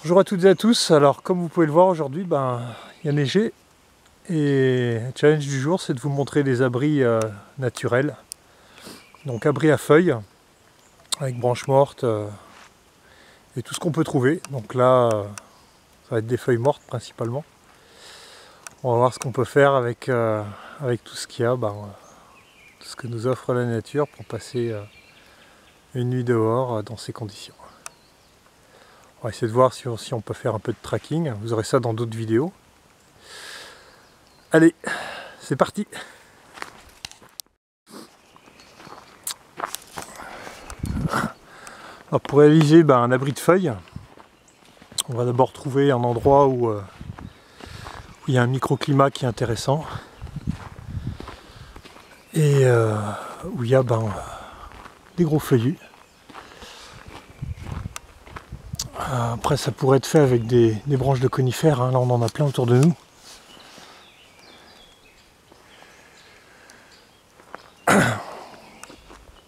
Bonjour à toutes et à tous. Alors comme vous pouvez le voir aujourd'hui, il y a neigé et le challenge du jour c'est de vous montrer des abris naturels. Donc abris à feuilles avec branches mortes et tout ce qu'on peut trouver. Donc là ça va être des feuilles mortes principalement. On va voir ce qu'on peut faire avec tout ce qu'il y a, tout ce que nous offre la nature pour passer une nuit dehors dans ces conditions. On va essayer de voir si on peut faire un peu de tracking. Vous aurez ça dans d'autres vidéos. Allez, c'est parti! Alors pour réaliser un abri de feuilles, on va d'abord trouver un endroit où il y a un microclimat qui est intéressant et où il y a des gros feuillus. Après ça pourrait être fait avec des branches de conifères, hein. Là on en a plein autour de nous.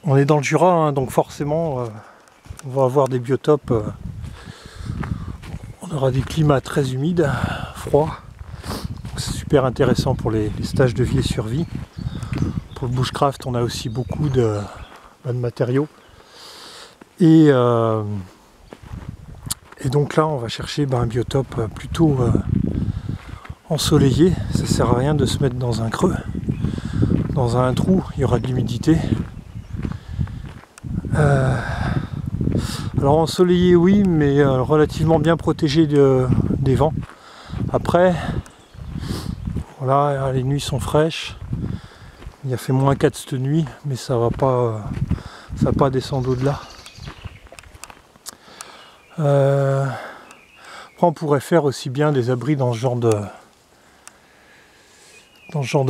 On est dans le Jura, hein, donc forcément on va avoir des biotopes, on aura des climats très humides, froids. C'est super intéressant pour les stages de vie et survie. Pour le bushcraft on a aussi beaucoup de matériaux. Et donc là on va chercher un biotope plutôt ensoleillé. Ça sert à rien de se mettre dans un creux, dans un trou, il y aura de l'humidité. Alors ensoleillé oui, mais relativement bien protégé des vents. Après, voilà, les nuits sont fraîches. Il a fait -4 cette nuit, mais ça va pas descendre au-delà. Après on pourrait faire aussi bien des abris dans ce genre de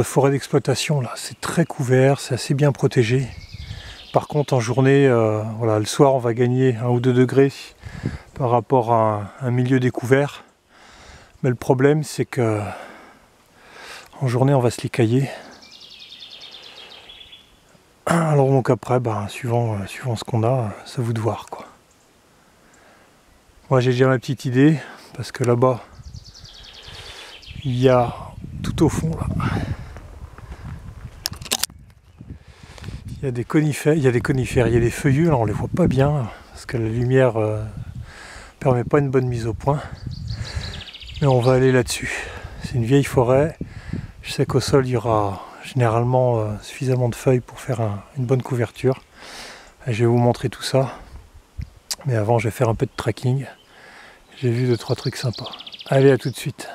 forêt d'exploitation là. C'est très couvert, c'est assez bien protégé. Par contre en journée, voilà, le soir on va gagner 1 ou 2 degrés par rapport à un milieu découvert. Mais le problème c'est que en journée on va se les cailler. Alors donc après, suivant ce qu'on a, c'est à vous de voir quoi. Moi j'ai déjà ma petite idée, parce que là-bas, il y a tout au fond là. Il y a des conifères, il y a des feuillus, là on les voit pas bien, parce que la lumière permet pas une bonne mise au point. Mais on va aller là-dessus. C'est une vieille forêt, je sais qu'au sol il y aura généralement suffisamment de feuilles pour faire une bonne couverture. Et je vais vous montrer tout ça. Mais avant je vais faire un peu de tracking. J'ai vu 2-3 trucs sympas. Allez, à tout de suite.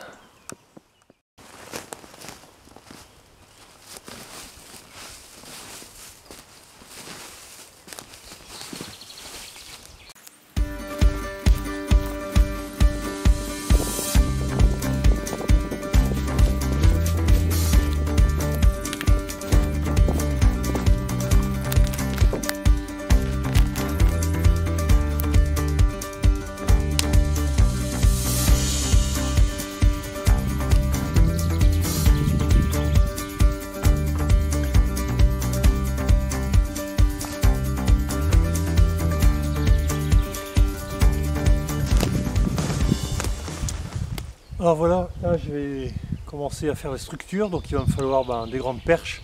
Alors voilà, là je vais commencer à faire les structures, donc il va me falloir des grandes perches.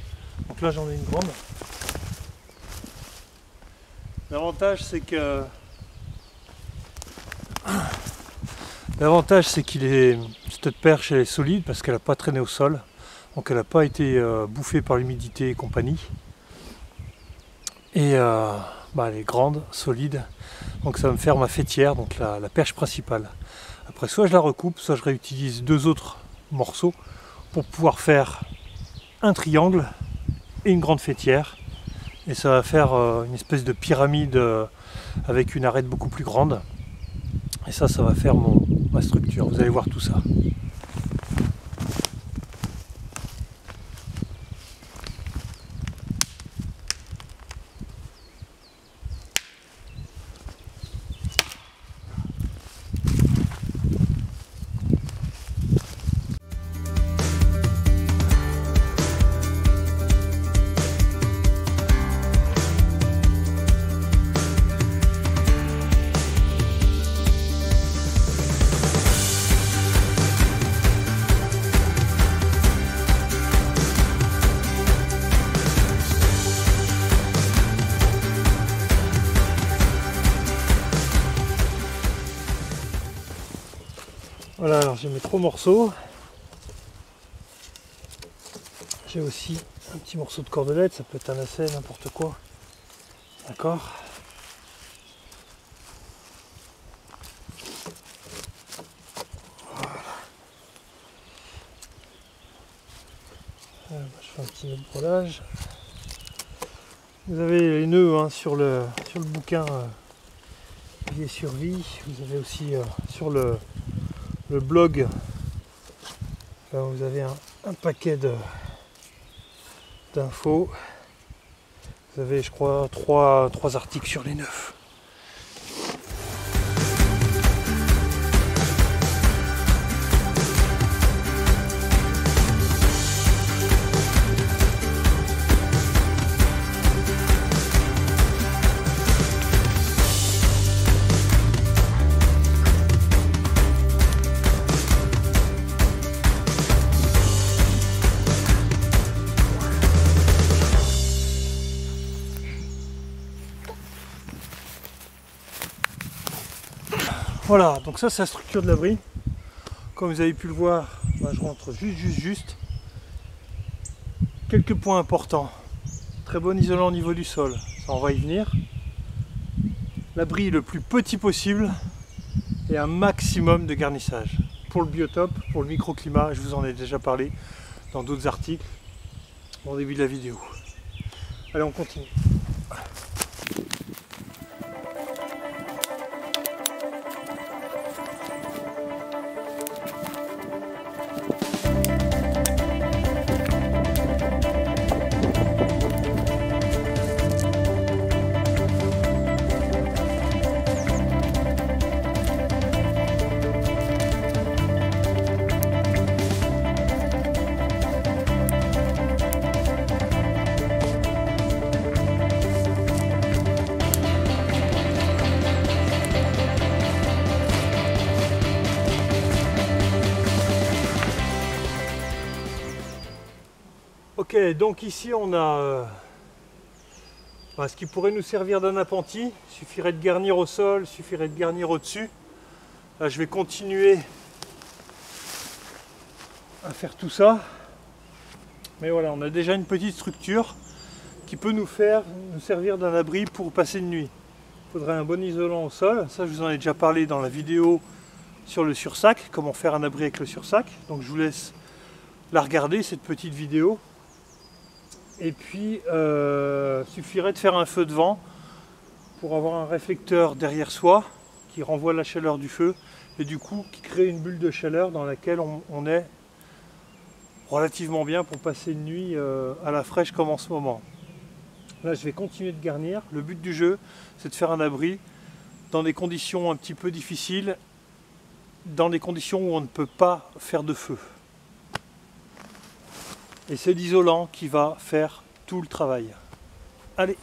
Donc là j'en ai une grande. L'avantage c'est que cette perche elle est solide parce qu'elle n'a pas traîné au sol, donc elle n'a pas été bouffée par l'humidité et compagnie. Et elle est grande, solide, donc ça va me faire ma faîtière, donc la perche principale. Après, soit je la recoupe, soit je réutilise 2 autres morceaux pour pouvoir faire un triangle et une grande faîtière. Et ça va faire une espèce de pyramide avec une arête beaucoup plus grande. Et ça va faire ma structure. Vous allez voir tout ça. Voilà, alors j'ai mes 3 morceaux. J'ai aussi un petit morceau de cordelette, ça peut être un lacet, n'importe quoi. D'accord. Voilà. Je fais un petit nœud de brelage. Vous avez les nœuds hein, sur le bouquin Vie et Survie. Vous avez aussi sur le blog, vous avez un paquet d'infos. Vous avez, je crois, 3 articles sur les 9. Voilà, donc ça c'est la structure de l'abri. Comme vous avez pu le voir, je rentre juste. Quelques points importants. Très bon isolant au niveau du sol, ça on va y venir. L'abri le plus petit possible et un maximum de garnissage. Pour le biotope, pour le microclimat, je vous en ai déjà parlé dans d'autres articles au début de la vidéo. Allez, on continue. Ok, donc ici on a ce qui pourrait nous servir d'un appentis. Il suffirait de garnir au sol, il suffirait de garnir au-dessus. Là je vais continuer à faire tout ça. Mais voilà, on a déjà une petite structure qui peut nous servir d'un abri pour passer une nuit. Il faudrait un bon isolant au sol. Ça je vous en ai déjà parlé dans la vidéo sur le sursac, comment faire un abri avec le sursac. Donc je vous laisse la regarder, cette petite vidéo. Et puis, suffirait de faire un feu de vent pour avoir un réflecteur derrière soi qui renvoie la chaleur du feu et du coup qui crée une bulle de chaleur dans laquelle on est relativement bien pour passer une nuit à la fraîche comme en ce moment. Là, je vais continuer de garnir. Le but du jeu, c'est de faire un abri dans des conditions un petit peu difficiles, dans des conditions où on ne peut pas faire de feu. Et c'est l'isolant qui va faire tout le travail. Allez!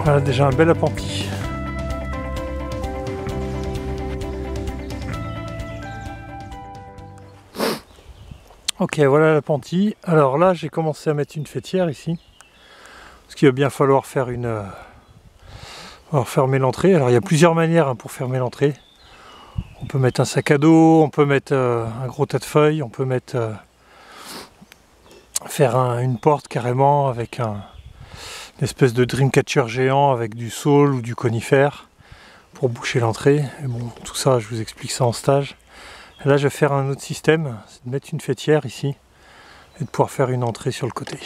Voilà déjà un bel appentis. Ok, voilà l'appentis. Alors là, j'ai commencé à mettre une faîtière ici. Parce qu'il va bien falloir faire fermer l'entrée. Alors il y a plusieurs manières pour fermer l'entrée. On peut mettre un sac à dos, on peut mettre un gros tas de feuilles, on peut mettre faire une porte carrément avec une espèce de dreamcatcher géant avec du saule ou du conifère pour boucher l'entrée. Et bon, tout ça, je vous explique ça en stage. Et là, je vais faire un autre système, c'est de mettre une faîtière ici et de pouvoir faire une entrée sur le côté.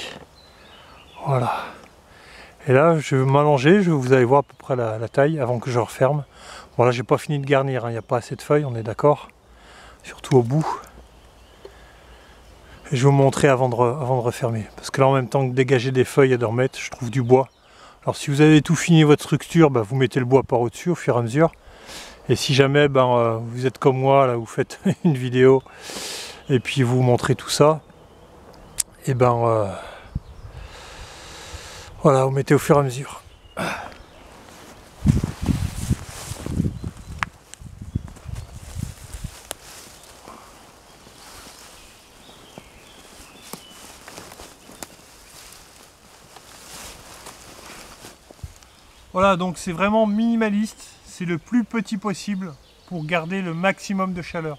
Voilà. Et là, je vais m'allonger, vous allez voir à peu près la taille avant que je referme Bon là j'ai pas fini de garnir, il n'y a pas assez de feuilles, on est d'accord. Surtout au bout. Et je vais vous montrer avant de refermer. Parce que là en même temps que dégager des feuilles et de remettre, je trouve du bois. Alors si vous avez tout fini votre structure, bah, vous mettez le bois par au-dessus au fur et à mesure. Et si jamais vous êtes comme moi, là, vous faites une vidéo et puis vous montrez tout ça, et voilà, vous mettez au fur et à mesure. Voilà, donc c'est vraiment minimaliste, c'est le plus petit possible pour garder le maximum de chaleur.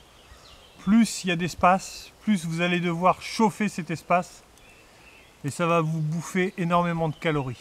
Plus il y a d'espace, plus vous allez devoir chauffer cet espace et ça va vous bouffer énormément de calories.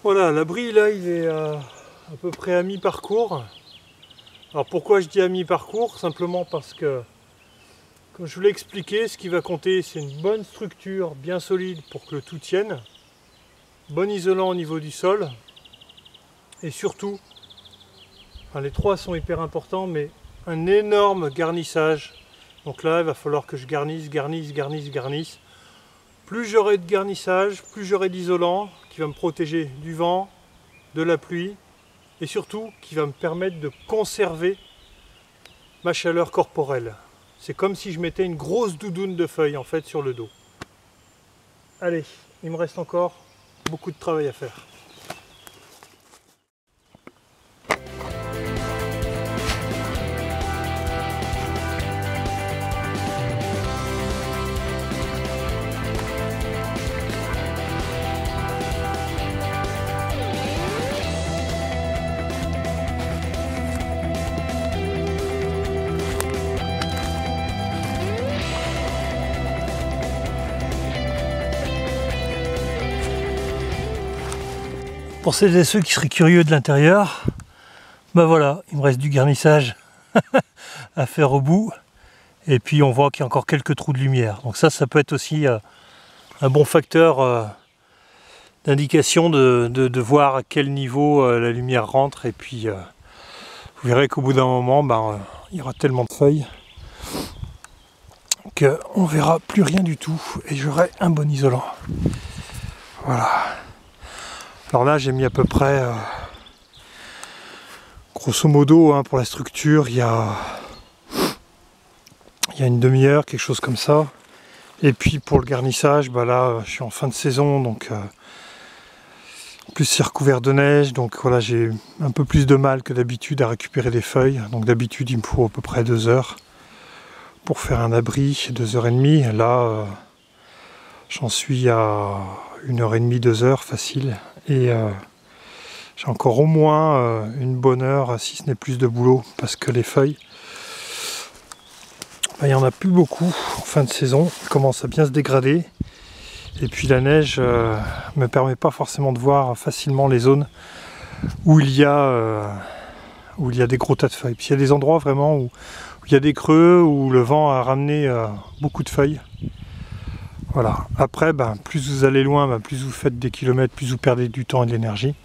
Voilà, l'abri là il est à peu près à mi-parcours. Alors pourquoi je dis à mi-parcours? Simplement parce que, comme je vous l'ai expliqué, ce qui va compter c'est une bonne structure bien solide pour que le tout tienne, bon isolant au niveau du sol, et surtout, enfin, les trois sont hyper importants, mais un énorme garnissage. Donc là il va falloir que je garnisse. Plus j'aurai de garnissage, plus j'aurai d'isolant qui va me protéger du vent, de la pluie et surtout qui va me permettre de conserver ma chaleur corporelle. C'est comme si je mettais une grosse doudoune de feuilles en fait sur le dos. Allez, il me reste encore beaucoup de travail à faire. Pour celles et ceux qui seraient curieux de l'intérieur, ben voilà, il me reste du garnissage à faire au bout. Et puis on voit qu'il y a encore quelques trous de lumière. Donc ça peut être aussi un bon facteur d'indication de voir à quel niveau la lumière rentre. Et puis vous verrez qu'au bout d'un moment, il y aura tellement de feuilles qu'on ne verra plus rien du tout. Et j'aurai un bon isolant. Voilà. Alors là j'ai mis à peu près, grosso modo, pour la structure, il y a une demi-heure, quelque chose comme ça. Et puis pour le garnissage, là je suis en fin de saison, donc en plus c'est recouvert de neige, donc voilà, j'ai un peu plus de mal que d'habitude à récupérer des feuilles. Donc d'habitude il me faut à peu près 2 heures pour faire un abri, 2 heures et demie. Là j'en suis à 1h30, 2 heures facile. Et j'ai encore au moins une bonne heure, si ce n'est plus de boulot, parce que les feuilles, il n'y en a plus beaucoup en fin de saison, elles commencent à bien se dégrader. Et puis la neige me permet pas forcément de voir facilement les zones où il y a des gros tas de feuilles. Puis il y a des endroits vraiment où il y a des creux, où le vent a ramené beaucoup de feuilles. Voilà. Après, plus vous allez loin, plus vous faites des kilomètres, plus vous perdez du temps et de l'énergie.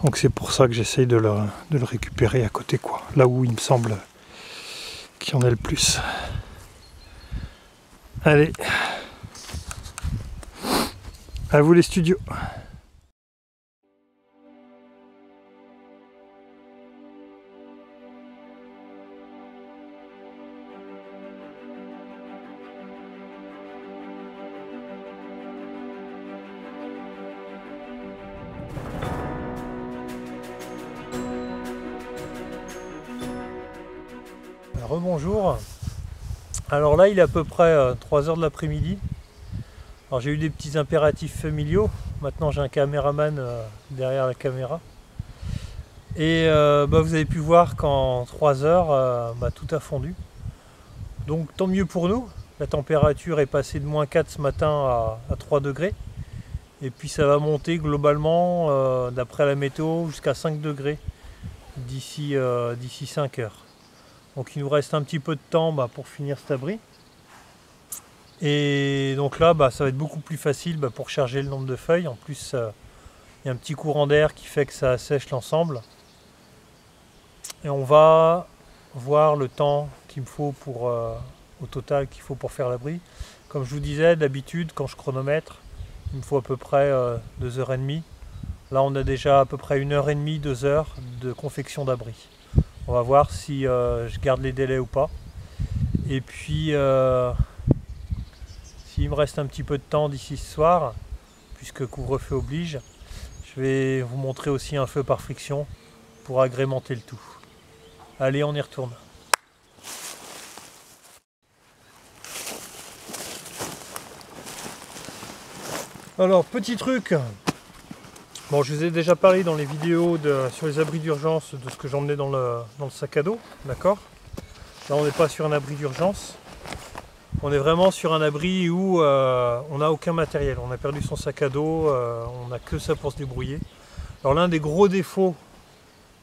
Donc c'est pour ça que j'essaye de le récupérer à côté, quoi. Là où il me semble qu'il y en a le plus. Allez. À vous les studios. Rebonjour. Alors là il est à peu près 3 heures de l'après-midi. Alors j'ai eu des petits impératifs familiaux. Maintenant j'ai un caméraman derrière la caméra. Et vous avez pu voir qu'en 3 heures tout a fondu. Donc tant mieux pour nous. La température est passée de -4 ce matin à 3 degrés. Et puis ça va monter globalement, d'après la météo, jusqu'à 5 degrés d'ici 5 heures. Donc il nous reste un petit peu de temps pour finir cet abri. Et donc là, ça va être beaucoup plus facile pour charger le nombre de feuilles. En plus, il y a un petit courant d'air qui fait que ça assèche l'ensemble. Et on va voir le temps qu'il me faut au total qu'il faut pour faire l'abri. Comme je vous disais, d'habitude, quand je chronomètre, il me faut à peu près 2h30. Là, on a déjà à peu près 1h30, 2 heures de confection d'abri. On va voir si je garde les délais ou pas. Et puis, s'il me reste un petit peu de temps d'ici ce soir, puisque couvre-feu oblige, je vais vous montrer aussi un feu par friction pour agrémenter le tout. Allez, on y retourne. Alors, petit truc. Bon, je vous ai déjà parlé dans les vidéos sur les abris d'urgence de ce que j'emmenais dans le sac à dos, d'accord? Là, on n'est pas sur un abri d'urgence. On est vraiment sur un abri où on n'a aucun matériel. On a perdu son sac à dos, on n'a que ça pour se débrouiller. Alors l'un des gros défauts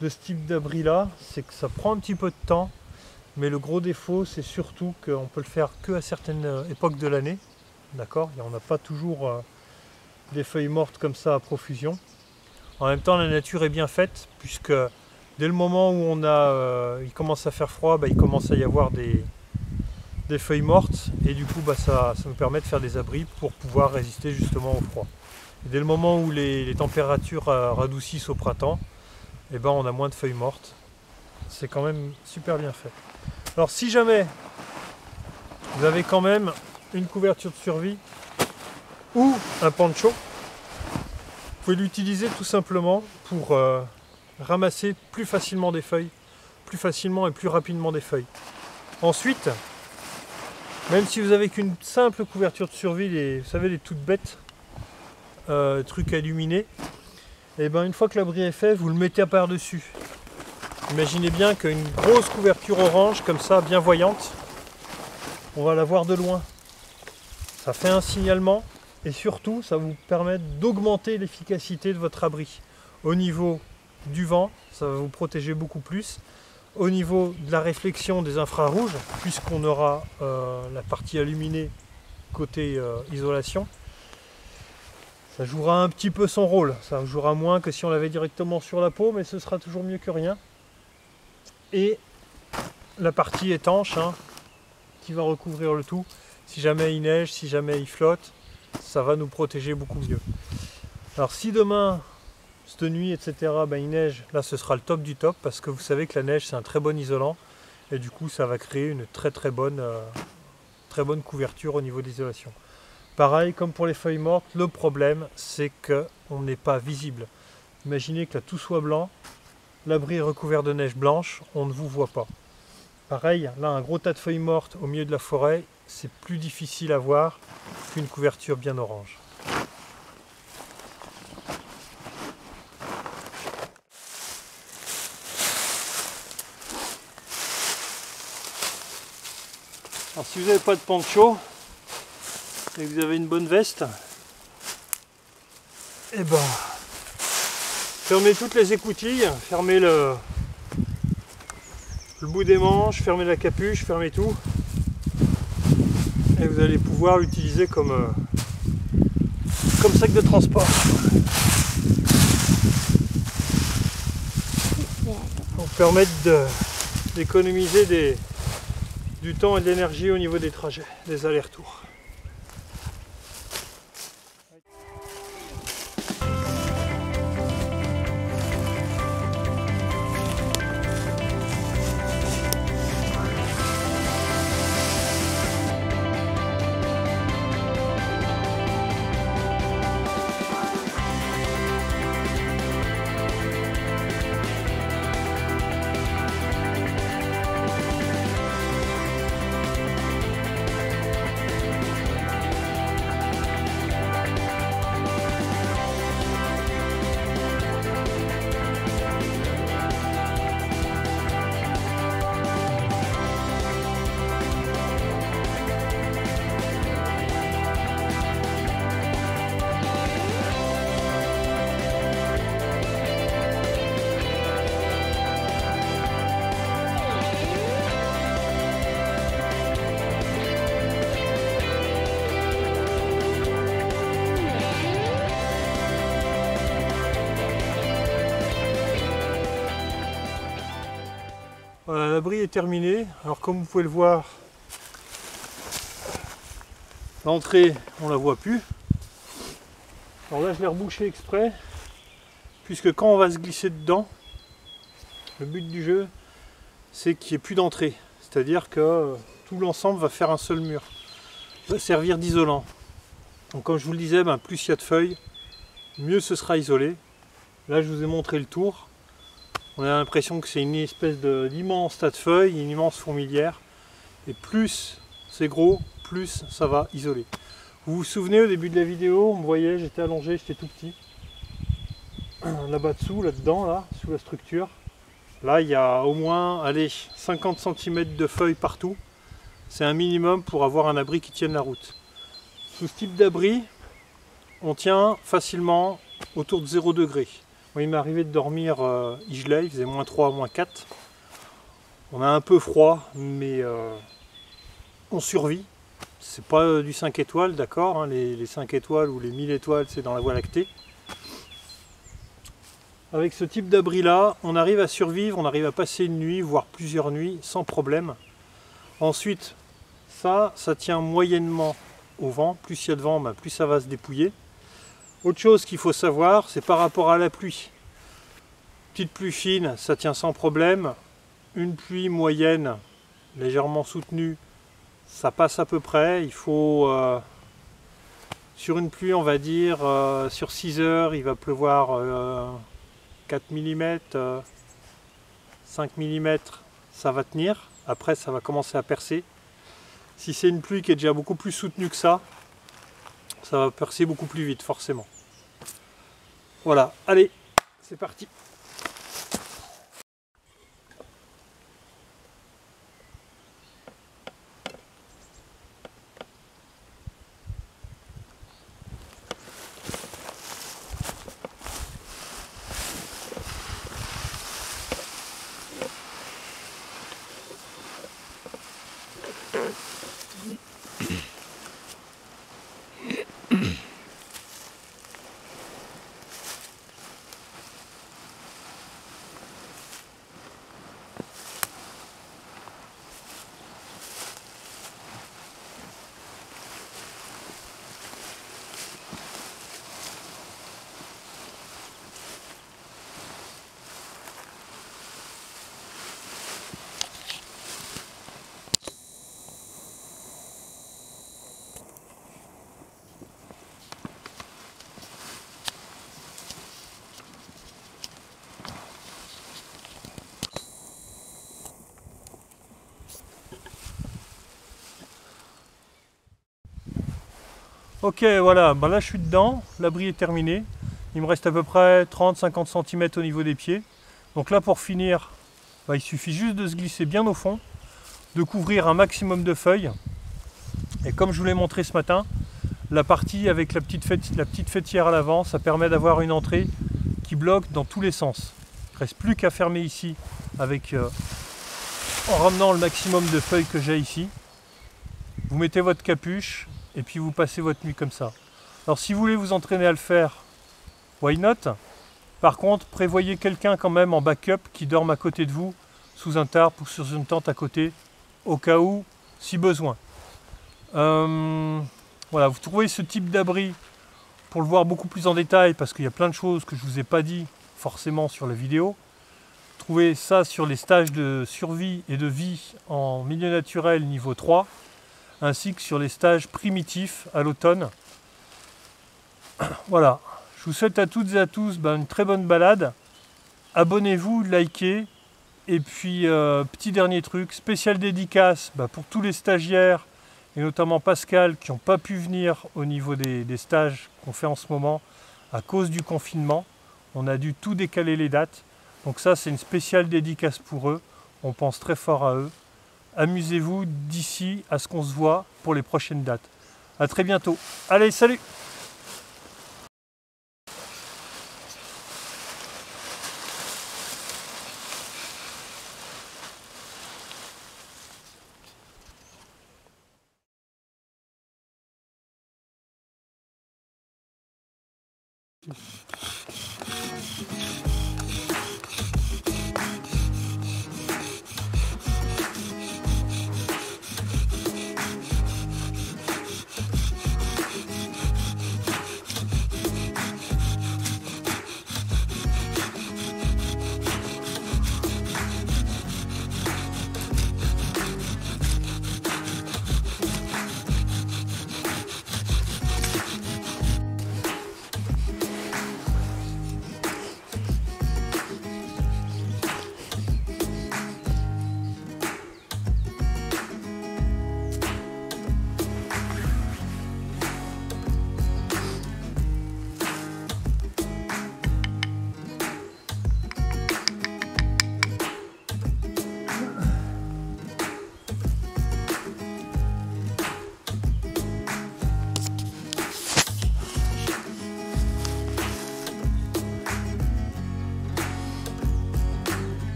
de ce type d'abri là, c'est que ça prend un petit peu de temps. Mais le gros défaut, c'est surtout qu'on peut le faire qu'à certaines époques de l'année. D'accord? On n'a pas toujours des feuilles mortes comme ça à profusion. En même temps, la nature est bien faite, puisque dès le moment où il commence à faire froid, il commence à y avoir des feuilles mortes, et du coup ça nous permet de faire des abris pour pouvoir résister justement au froid. Et dès le moment où les températures radoucissent au printemps, on a moins de feuilles mortes. C'est quand même super bien fait. Alors si jamais vous avez quand même une couverture de survie ou un poncho, vous pouvez l'utiliser tout simplement pour ramasser plus facilement des feuilles, plus facilement et plus rapidement des feuilles. Ensuite, même si vous avez qu'une simple couverture de survie, vous savez, les toutes bêtes, trucs à illuminer, une fois que l'abri est fait, vous le mettez par-dessus. Imaginez bien qu'une grosse couverture orange, comme ça, bien voyante, on va la voir de loin. Ça fait un signalement et surtout, ça vous permet d'augmenter l'efficacité de votre abri. Au niveau du vent, ça va vous protéger beaucoup plus. Au niveau de la réflexion des infrarouges, puisqu'on aura la partie illuminée côté isolation, ça jouera un petit peu son rôle. Ça jouera moins que si on l'avait directement sur la peau, mais ce sera toujours mieux que rien. Et la partie étanche, qui va recouvrir le tout, si jamais il neige, si jamais il flotte, ça va nous protéger beaucoup mieux. Alors si demain, cette nuit, etc., il neige, là ce sera le top du top, parce que vous savez que la neige c'est un très bon isolant, et du coup ça va créer une très bonne couverture au niveau d'isolation. Pareil, comme pour les feuilles mortes, le problème c'est qu'on n'est pas visible. Imaginez que là tout soit blanc, l'abri est recouvert de neige blanche, on ne vous voit pas. Pareil, là un gros tas de feuilles mortes au milieu de la forêt, c'est plus difficile à voir qu'une couverture bien orange. Alors si vous n'avez pas de poncho et que vous avez une bonne veste, fermez toutes les écoutilles, fermez le bout des manches, fermez la capuche, fermez tout. Et vous allez pouvoir l'utiliser comme sac de transport. Pour permettre d'économiser du temps et de l'énergie au niveau des trajets, des allers-retours. Voilà, l'abri est terminé. Alors comme vous pouvez le voir, l'entrée on la voit plus. Alors là je l'ai rebouché exprès, puisque quand on va se glisser dedans, le but du jeu c'est qu'il n'y ait plus d'entrée. C'est-à-dire que tout l'ensemble va faire un seul mur. Va servir d'isolant. Donc comme je vous le disais, plus il y a de feuilles, mieux ce sera isolé. Là je vous ai montré le tour. On a l'impression que c'est une espèce d'immense tas de feuilles, une immense fourmilière. Et plus c'est gros, plus ça va isoler. Vous vous souvenez au début de la vidéo, on me voyait, j'étais allongé, j'étais tout petit. Là-bas dessous, là-dedans, là, sous la structure. Là, il y a au moins, allez, 50 cm de feuilles partout. C'est un minimum pour avoir un abri qui tienne la route. Sous ce type d'abri, on tient facilement autour de 0 degré. Moi, il m'est arrivé de dormir, il gelait, il faisait -3, -4. On a un peu froid, mais on survit. C'est pas du 5 étoiles, d'accord, hein, les 5 étoiles ou les 1000 étoiles, c'est dans la Voie lactée. Avec ce type d'abri là, on arrive à survivre, on arrive à passer une nuit, voire plusieurs nuits, sans problème. Ensuite, ça tient moyennement au vent. Plus il y a de vent, plus ça va se dépouiller. Autre chose qu'il faut savoir, c'est par rapport à la pluie. Petite pluie fine, ça tient sans problème. Une pluie moyenne, légèrement soutenue, ça passe à peu près. Il faut, sur une pluie, on va dire, sur 6 heures, il va pleuvoir 4 mm, 5 mm, ça va tenir. Après, ça va commencer à percer. Si c'est une pluie qui est déjà beaucoup plus soutenue que ça va percer beaucoup plus vite, forcément. Voilà, allez, c'est parti. Ok, voilà, là je suis dedans, l'abri est terminé. Il me reste à peu près 30-50 cm au niveau des pieds. Donc là pour finir, il suffit juste de se glisser bien au fond, de couvrir un maximum de feuilles. Et comme je vous l'ai montré ce matin, la partie avec la petite faîtière à l'avant, ça permet d'avoir une entrée qui bloque dans tous les sens. Il ne reste plus qu'à fermer ici avec, en ramenant le maximum de feuilles que j'ai ici. Vous mettez votre capuche et puis vous passez votre nuit comme ça. Alors si vous voulez vous entraîner à le faire, why not? Par contre, prévoyez quelqu'un quand même en backup qui dorme à côté de vous, sous un tarp ou sur une tente à côté, au cas où, si besoin. Voilà, vous trouvez ce type d'abri pour le voir beaucoup plus en détail, parce qu'il y a plein de choses que je ne vous ai pas dit forcément sur la vidéo. Trouvez ça sur les stages de survie et de vie en milieu naturel niveau 3, ainsi que sur les stages primitifs à l'automne. Voilà, je vous souhaite à toutes et à tous une très bonne balade. Abonnez-vous, likez, et puis petit dernier truc, spécial dédicace pour tous les stagiaires, et notamment Pascal, qui n'ont pas pu venir au niveau des stages qu'on fait en ce moment à cause du confinement. On a dû tout décaler les dates. Donc ça, c'est une spéciale dédicace pour eux. On pense très fort à eux. Amusez-vous d'ici à ce qu'on se voit pour les prochaines dates. À très bientôt. Allez, salut!